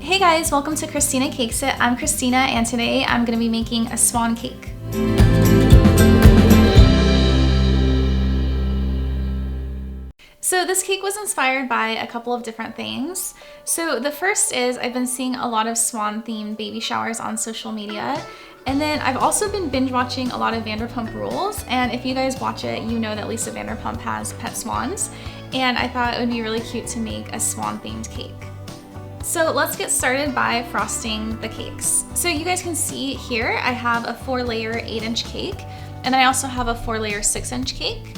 Hey guys, welcome to Christina Cakes It. I'm Christina and today I'm going to be making a swan cake. So this cake was inspired by a couple of different things. So the first is I've been seeing a lot of swan themed baby showers on social media. And then I've also been binge watching a lot of Vanderpump Rules. And if you guys watch it, you know that Lisa Vanderpump has pet swans. And I thought it would be really cute to make a swan themed cake. So let's get started by frosting the cakes. So you guys can see here, I have a 4-layer 8-inch cake, and then I also have a 4-layer 6-inch cake.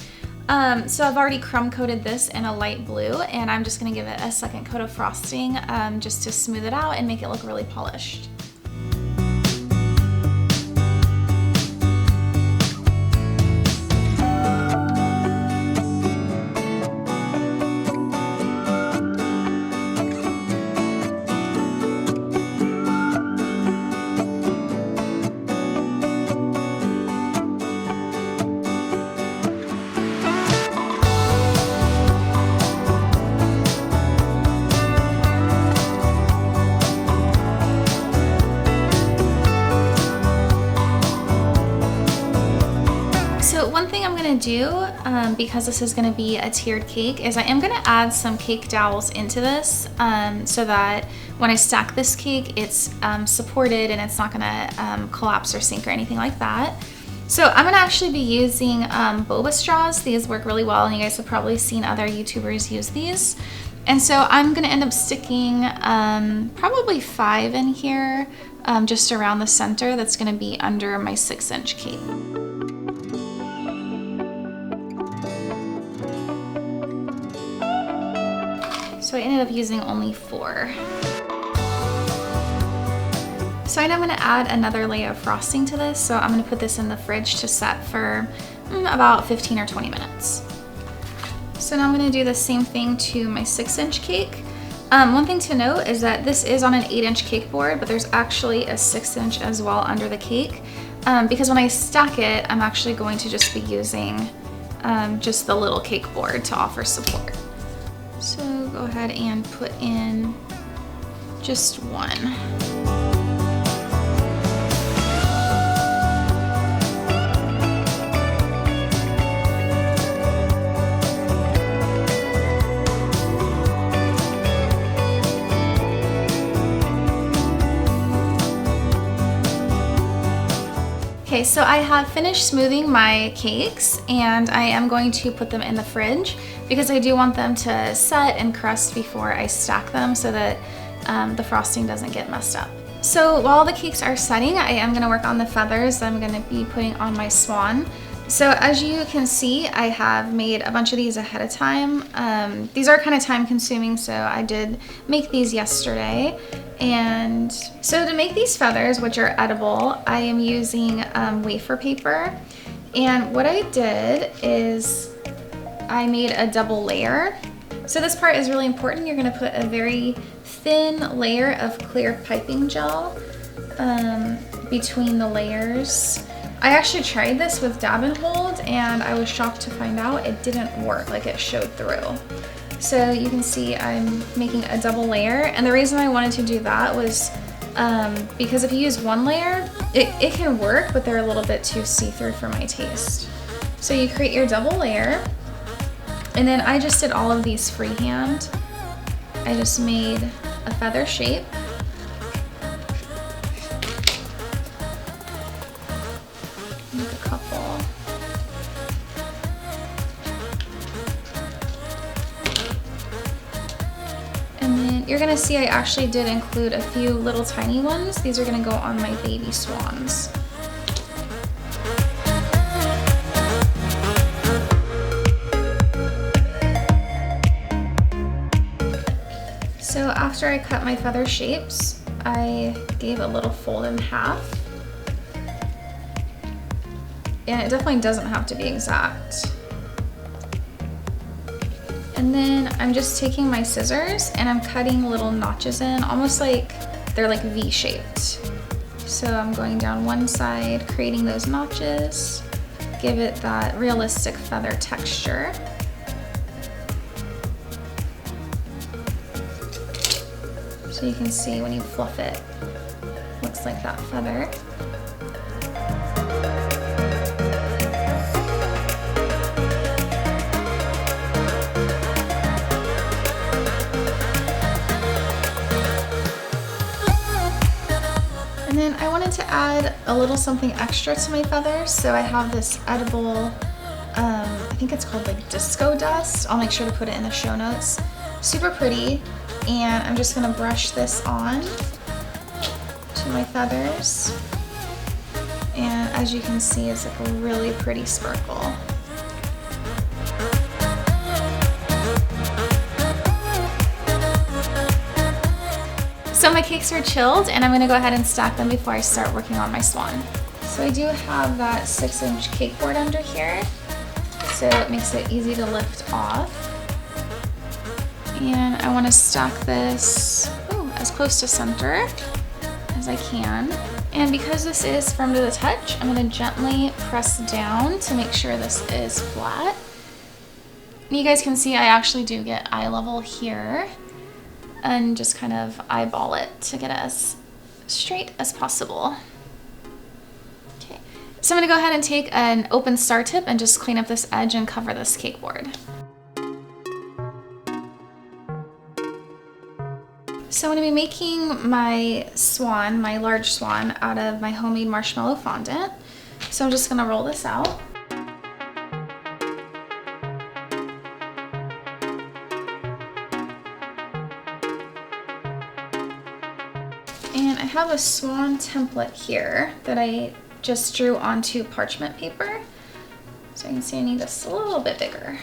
So I've already crumb coated this in a light blue, and I'm just gonna give it a second coat of frosting just to smooth it out and make it look really polished. So one thing I'm gonna do, because this is gonna be a tiered cake, is I am gonna add some cake dowels into this so that when I stack this cake, it's supported and it's not gonna collapse or sink or anything like that. So I'm gonna actually be using boba straws. These work really well and you guys have probably seen other YouTubers use these. And so I'm gonna end up sticking probably 5 in here, just around the center. That's gonna be under my 6-inch cake. So I ended up using only 4. So I know I'm gonna add another layer of frosting to this, so I'm gonna put this in the fridge to set for about 15 or 20 minutes. So now I'm gonna do the same thing to my 6-inch cake. One thing to note is that this is on an 8-inch cake board, but there's actually a 6-inch as well under the cake, because when I stack it, I'm actually going to just be using just the little cake board to offer support. So go ahead and put in just 1. Okay, so I have finished smoothing my cakes and I am going to put them in the fridge because I do want them to set and crust before I stack them so that the frosting doesn't get messed up. So while the cakes are setting, I am gonna work on the feathers that I'm gonna be putting on my swan. So as you can see, I have made a bunch of these ahead of time. These are kind of time consuming, so I did make these yesterday. And so to make these feathers, which are edible, I am using wafer paper. And what I did is I made a double layer. So this part is really important. You're gonna put a very thin layer of clear piping gel between the layers. I actually tried this with dab and hold and I was shocked to find out it didn't work, like it showed through. So you can see I'm making a double layer, and the reason I wanted to do that was because if you use 1 layer, it can work, but they're a little bit too see-through for my taste. So you create your double layer, and then I just did all of these freehand. I just made a feather shape. Make a couple. And then you're gonna see I actually did include a few little tiny ones. These are gonna go on my baby swans. So after I cut my feather shapes, I gave a little fold in half. And it definitely doesn't have to be exact. And then I'm just taking my scissors and I'm cutting little notches in, almost like they're like V-shaped. So I'm going down one side, creating those notches, give it that realistic feather texture. So you can see when you fluff it, looks like that feather. And then I wanted to add a little something extra to my feathers, so I have this edible, I think it's called like disco dust. I'll make sure to put it in the show notes. Super pretty, and I'm just gonna brush this on to my feathers. And as you can see, it's like a really pretty sparkle. So my cakes are chilled, and I'm gonna go ahead and stack them before I start working on my swan. So I do have that 6-inch cake board under here, so it makes it easy to lift off. And I wanna stack this as close to center as I can. And because this is firm to the touch, I'm gonna gently press down to make sure this is flat. You guys can see I actually do get eye level here, and just kind of eyeball it to get it as straight as possible. Okay, so I'm gonna go ahead and take an open star tip and just clean up this edge and cover this cake board. So I'm gonna be making my swan, my large swan, out of my homemade marshmallow fondant. So I'm just gonna roll this out. And I have a swan template here that I just drew onto parchment paper. So you can see I need this a little bit bigger.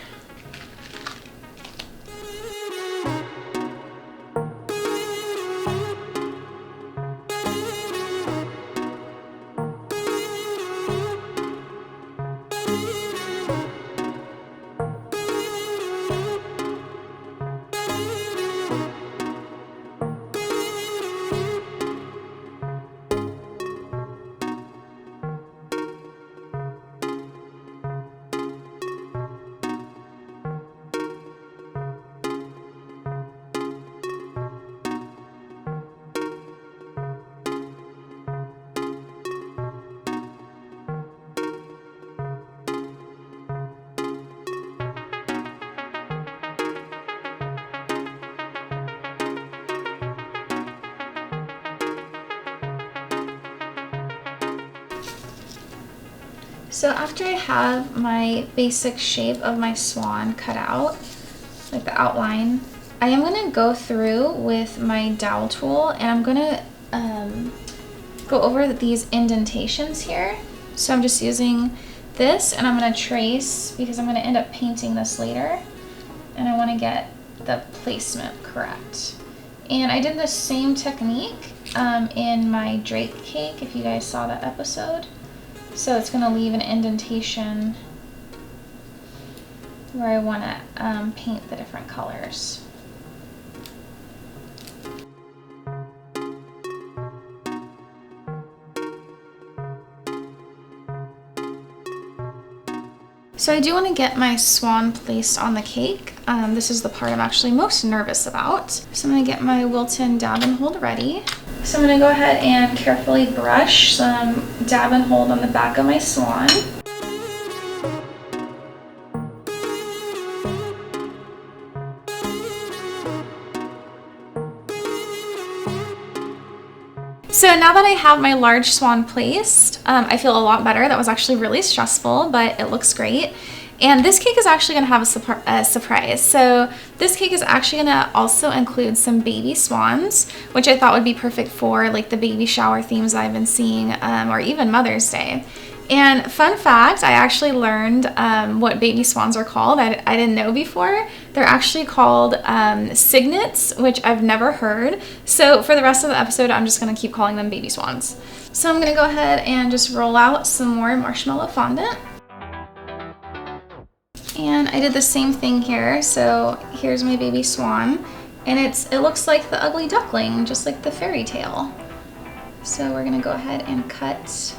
So after I have my basic shape of my swan cut out, like the outline, I am going to go through with my dowel tool, and I'm going to go over these indentations here. So I'm just using this, and I'm going to trace, because I'm going to end up painting this later, and I want to get the placement correct. And I did the same technique in my drake cake, if you guys saw that episode. So it's going to leave an indentation where I want to paint the different colors. So I do want to get my swan placed on the cake. This is the part I'm actually most nervous about. So I'm going to get my Wilton dab and hold ready. So I'm going to go ahead and carefully brush some dab and hold on the back of my swan. So now that I have my large swan placed, I feel a lot better. That was actually really stressful, but it looks great. And this cake is actually going to have a surprise. So this cake is actually going to also include some baby swans, which I thought would be perfect for like the baby shower themes I've been seeing, or even Mother's Day. And fun fact, I actually learned what baby swans are called. I didn't know before. They're actually called cygnets, which I've never heard. So for the rest of the episode, I'm just going to keep calling them baby swans. So I'm going to go ahead and just roll out some more marshmallow fondant. And I did the same thing here. So here's my baby swan, and it looks like the ugly duckling, just like the fairy tale. So we're gonna go ahead and cut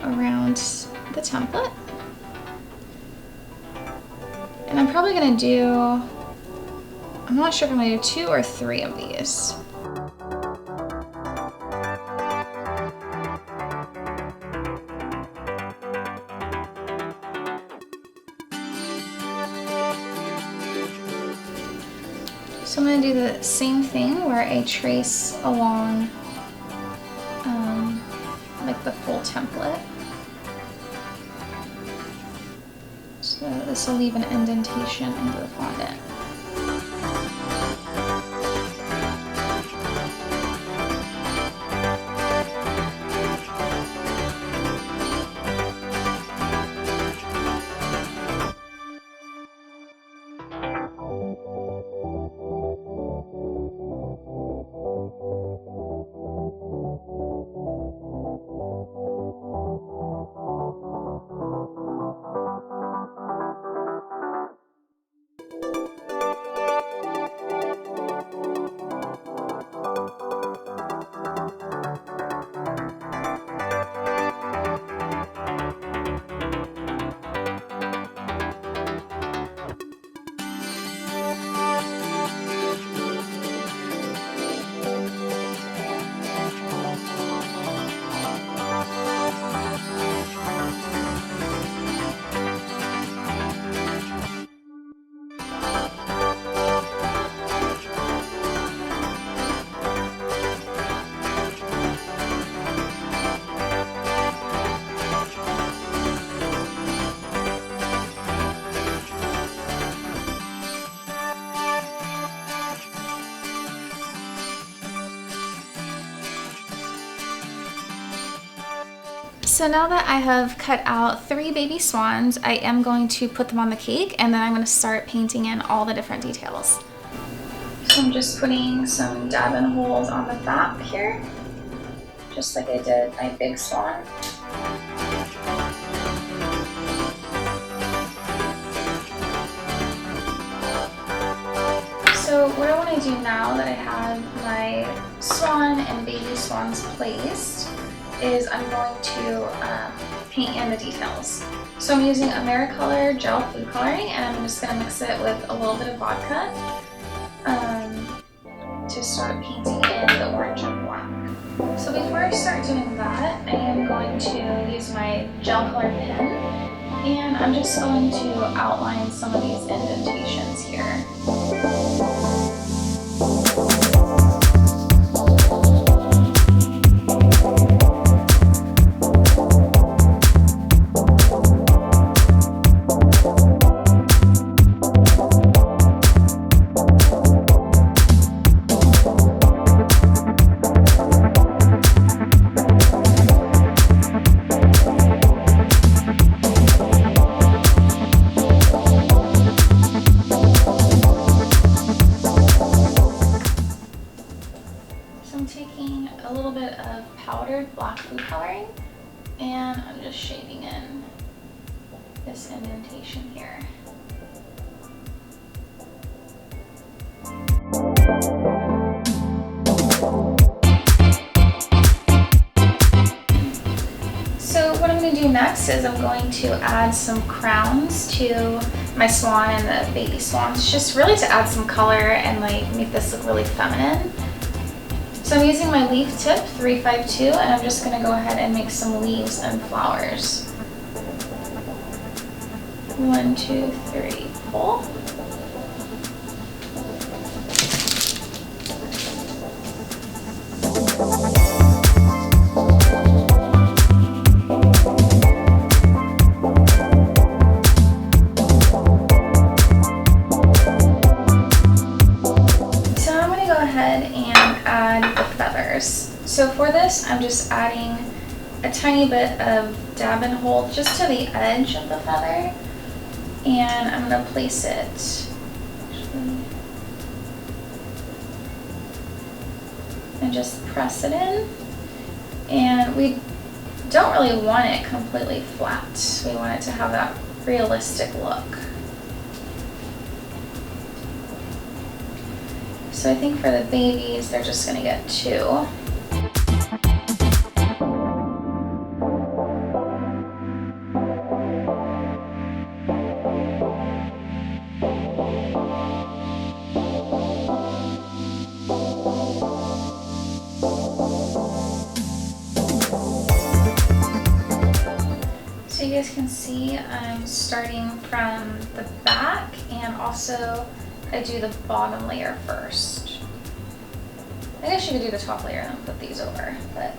around the template. And I'm probably gonna do I'm not sure if I'm gonna do 2 or 3 of these. So I'm going to do the same thing where I trace along like the full template. So this will leave an indentation into the fondant. So now that I have cut out 3 baby swans, I am going to put them on the cake, and then I'm going to start painting in all the different details. So I'm just putting some dab-in holes on the back here, just like I did my big swan. So what I want to do now that I have my swan and baby swans placed is I'm going to paint in the details. So I'm using Americolor gel food coloring, and I'm just going to mix it with a little bit of vodka to start painting in the orange and black. So before I start doing that, I am going to use my gel color pen, and I'm just going to outline some of these indentations here. Black food coloring, and I'm just shading in this indentation here. So what I'm going to do next is I'm going to add some crowns to my swan and the baby swans, just really to add some color and like make this look really feminine. So I'm using my leaf tip 352, and I'm just going to go ahead and make some leaves and flowers. 1, 2, 3, pull. So for this, I'm just adding a tiny bit of dab and hold just to the edge of the feather, and I'm going to place it and just press it in. And we don't really want it completely flat. We want it to have that realistic look. So I think for the babies, they're just going to get 2. you guys can see, I'm starting from the back, and also I do the bottom layer first. I guess you could do the top layer and then put these over, but.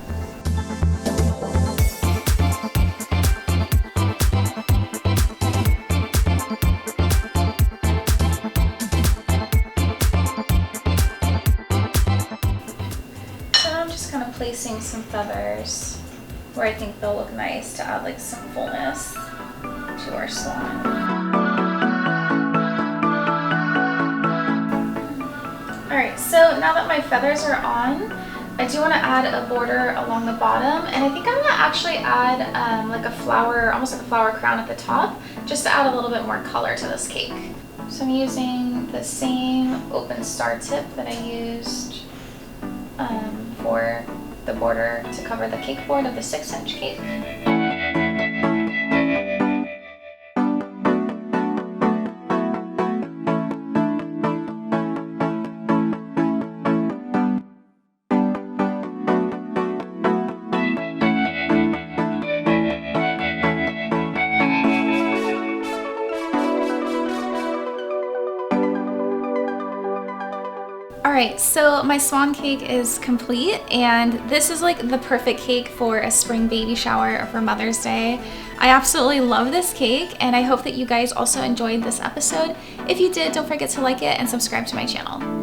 So I'm just kind of placing some feathers where I think they'll look nice to add like some fullness to our swan. Alright, so now that my feathers are on, I do want to add a border along the bottom, and I think I'm going to actually add like a flower, almost like a flower crown at the top, just to add a little bit more color to this cake. So I'm using the same open star tip that I used for the border to cover the cake board of the 6-inch cake. Alright, so my swan cake is complete, and this is like the perfect cake for a spring baby shower or for Mother's Day. I absolutely love this cake, and I hope that you guys also enjoyed this episode. If you did, don't forget to like it and subscribe to my channel.